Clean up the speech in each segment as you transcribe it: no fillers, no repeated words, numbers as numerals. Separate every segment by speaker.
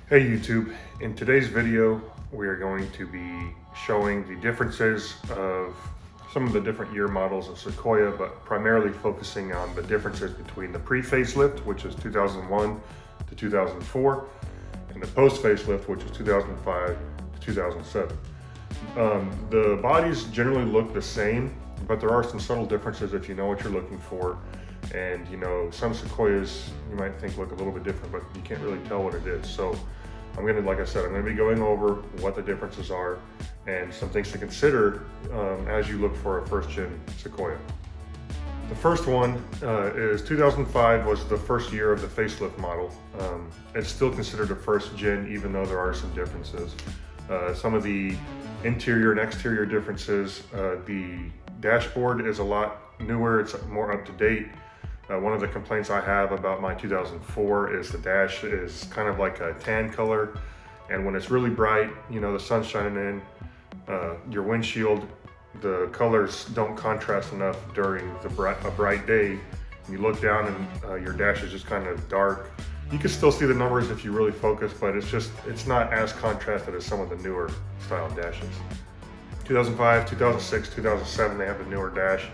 Speaker 1: Hey YouTube, in today's video we are going to be showing the differences of some of the different year models of Sequoia, but primarily focusing on the differences between the pre-facelift, which is 2001 to 2004, and the post-facelift, which is 2005 to 2007. The bodies generally look the same, but there are some subtle differences if you know what you're looking for. And you know, some Sequoias you might think look a little bit different, but you can't really tell what it is. So like I said, I'm gonna be going over what the differences are and some things to consider as you look for a first gen Sequoia. The first one is 2005 was the first year of the facelift model. It's still considered a first gen, even though there are some differences. Some of the interior and exterior differences, the dashboard is a lot newer, it's more up to date. One of the complaints I have about my 2004 is the dash is kind of like a tan color, and when it's really bright, you know, the sun's shining in, your windshield, the colors don't contrast enough during a bright day. You look down and your dash is just kind of dark. You can still see the numbers if you really focus, but it's not as contrasted as some of the newer style dashes. 2005, 2006, 2007, they have the newer dash,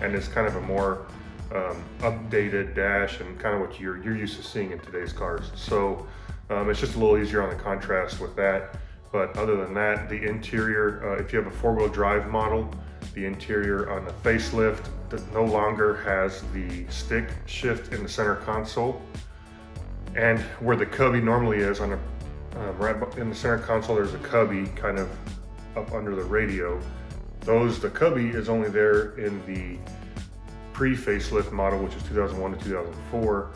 Speaker 1: and it's kind of a more updated dash and kind of what you're used to seeing in today's cars. So it's just a little easier on the contrast with that. But other than that, the interior, if you have a four-wheel drive model, the interior on the facelift no longer has the stick shift in the center console. And where the cubby normally is on right in the center console, there's a cubby kind of up under the radio. The cubby is only there in the pre-facelift model, which is 2001 to 2004.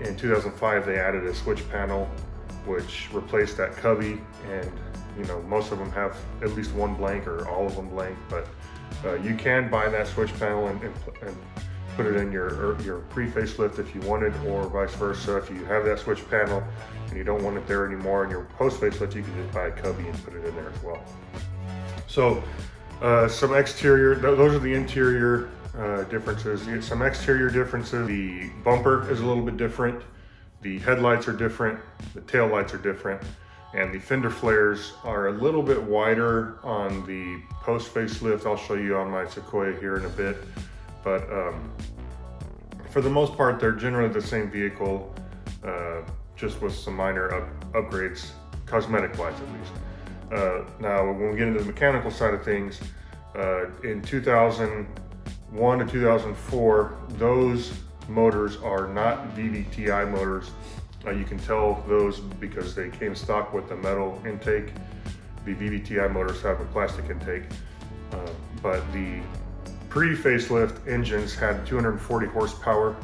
Speaker 1: In 2005, they added a switch panel, which replaced that cubby, and you know, most of them have at least one blank or all of them blank, but you can buy that switch panel and put it in your pre-facelift if you wanted, or vice versa. If you have that switch panel and you don't want it there anymore in your post-facelift, you can just buy a cubby and put it in there as well. So some exterior, those are the interior differences. Some exterior differences. The bumper is a little bit different. The headlights are different. The tail lights are different. And the fender flares are a little bit wider on the post facelift. I'll show you on my Sequoia here in a bit. But for the most part, they're generally the same vehicle, just with some minor upgrades, cosmetic wise at least. Now, when we get into the mechanical side of things, in 2001 to 2004, those motors are not VVTi motors. You can tell those because they came stock with the metal intake. The VVTi motors have a plastic intake, but the pre-facelift engines had 240 horsepower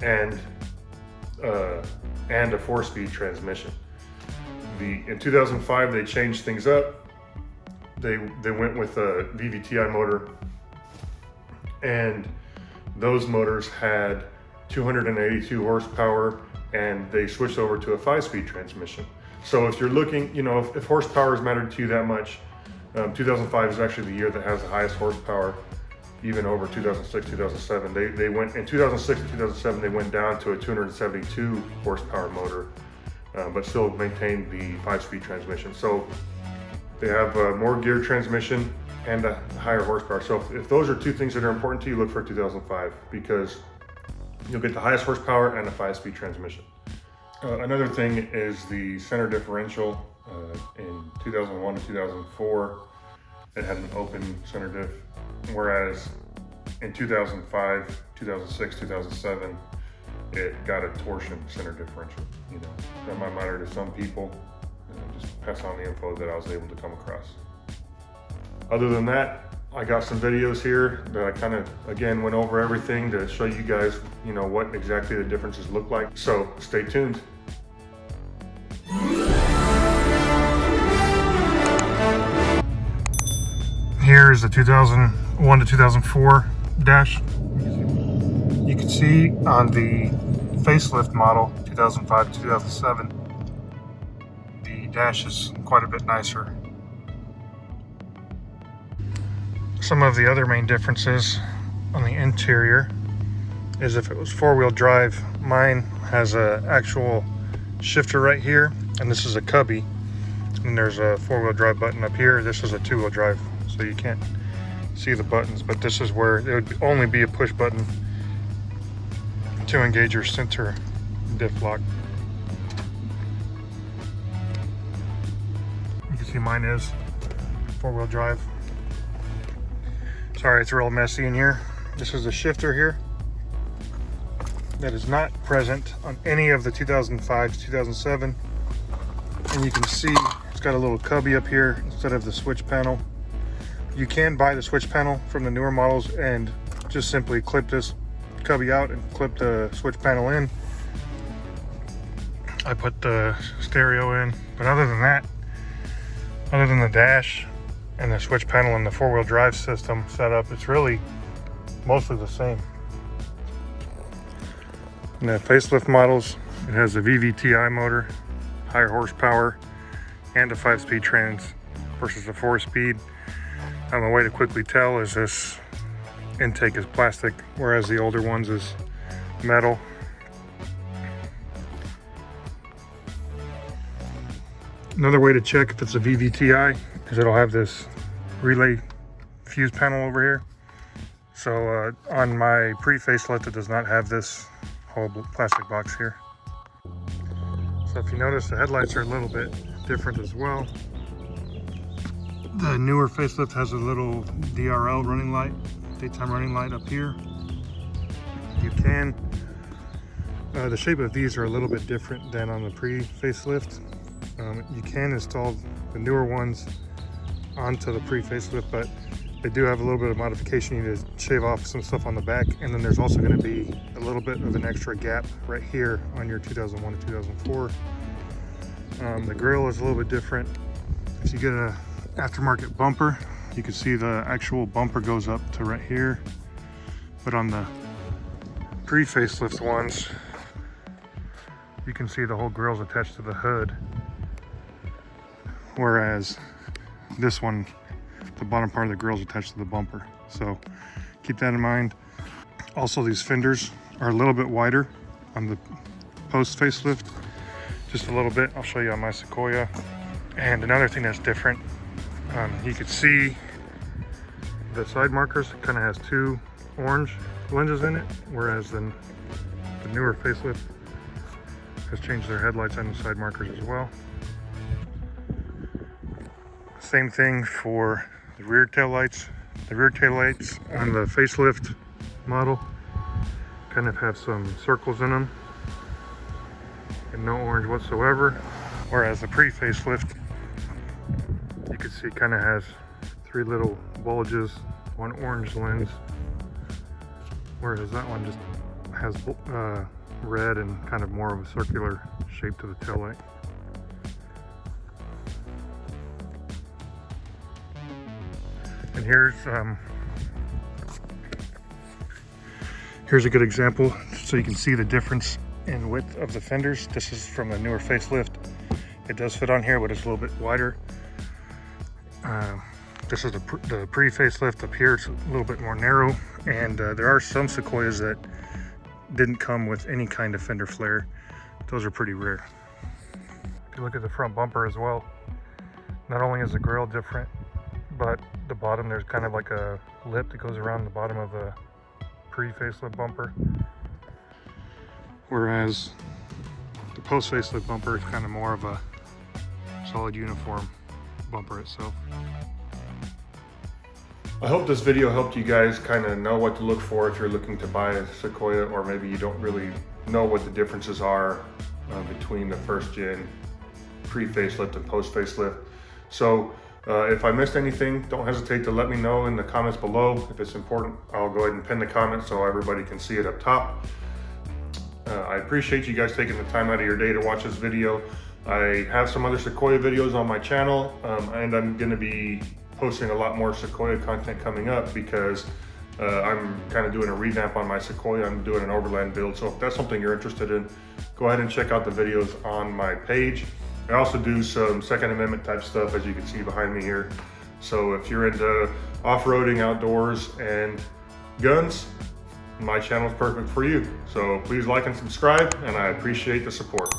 Speaker 1: and a 4-speed transmission. In 2005, they changed things up. They went with a VVTi motor, and those motors had 282 horsepower, and they switched over to a 5-speed transmission. So if you're looking, you know, if horsepower is mattered to you that much, 2005 is actually the year that has the highest horsepower, even over 2006, 2007. They went in 2006 and 2007, they went down to a 272 horsepower motor, but still maintained the 5-speed transmission. So they have more gear transmission and a higher horsepower. So if those are two things that are important to you, look for 2005, because you'll get the highest horsepower and a 5-speed transmission. Another thing is the center differential. In 2001 to 2004, it had an open center diff, whereas in 2005, 2006, 2007, it got a torsion center differential. You know, that might matter to some people. Just pass on the info that I was able to come across. Other than that, I got some videos here that I kind of, again, went over everything to show you guys, you know, what exactly the differences look like. So stay tuned. Here's the 2001 to 2004 dash. You can see on the facelift model, 2005 to 2007, the dash is quite a bit nicer. Some of the other main differences on the interior is if it was four-wheel drive, mine has a actual shifter right here, and this is a cubby. And there's a 4-wheel drive button up here. This is a 2-wheel drive, so you can't see the buttons, but this is where it would only be a push button to engage your center diff lock. You can see mine is 4-wheel drive. Sorry, it's real messy in here. This is the shifter here that is not present on any of the 2005 to 2007. And you can see it's got a little cubby up here instead of the switch panel. You can buy the switch panel from the newer models and just simply clip this cubby out and clip the switch panel in. I put the stereo in, but other than that, other than the dash and the switch panel and the 4-wheel drive system setup, it's really mostly the same. In the facelift models, it has a VVTi motor, higher horsepower, and a 5-speed trans versus a 4-speed. A way to quickly tell is this intake is plastic, whereas the older ones is metal. Another way to check if it's a VVTi is it'll have this relay fuse panel over here. So on my pre-facelift, it does not have this whole plastic box here. So if you notice, the headlights are a little bit different as well. The newer facelift has a little DRL running light, daytime running light up here. You can, the shape of these are a little bit different than on the pre-facelift. You can install the newer ones onto the pre-facelift, but they do have a little bit of modification. You need to shave off some stuff on the back, and then there's also going to be a little bit of an extra gap right here on your 2001 to 2004. The grille is a little bit different. If you get a aftermarket bumper, you can see the actual bumper goes up to right here, but on the pre-facelift ones, you can see the whole grille's attached to the hood, whereas this one, the bottom part of the grill is attached to the bumper. So keep that in mind. Also, these fenders are a little bit wider on the post facelift, just a little bit. I'll show you on my Sequoia. And another thing that's different, you can see the side markers kind of has 2 orange lenses in it, whereas then the newer facelift has changed their headlights and the side markers as well. Same thing for the rear tail lights. The rear tail lights on the facelift model kind of have some circles in them and no orange whatsoever, whereas the pre-facelift, you can see, kind of has 3 little bulges, 1 orange lens, whereas that one just has red and kind of more of a circular shape to the tail light. And here's a good example so you can see the difference in width of the fenders. This is from the newer facelift. It does fit on here, but it's a little bit wider. This is the pre-facelift. Up here it's a little bit more narrow, and there are some Sequoias that didn't come with any kind of fender flare. Those are pretty rare. If you look at the front bumper as well, not only is the grille different, but the bottom, there's kind of like a lip that goes around the bottom of the pre-facelift bumper, whereas the post-facelift bumper is kind of more of a solid uniform bumper itself. I hope this video helped you guys kind of know what to look for if you're looking to buy a Sequoia, or maybe you don't really know what the differences are between the first gen pre-facelift and post-facelift. So if I missed anything, don't hesitate to let me know in the comments below. If it's important, I'll go ahead and pin the comment so everybody can see it up top. I appreciate you guys taking the time out of your day to watch this video. I have some other Sequoia videos on my channel, and I'm going to be posting a lot more Sequoia content coming up because I'm kind of doing a revamp on my Sequoia. I'm doing an overland build, so if that's something you're interested in, go ahead and check out the videos on my page. I also do some Second Amendment type stuff, as you can see behind me here. So if you're into off-roading, outdoors, and guns, my channel is perfect for you. So please like and subscribe, and I appreciate the support.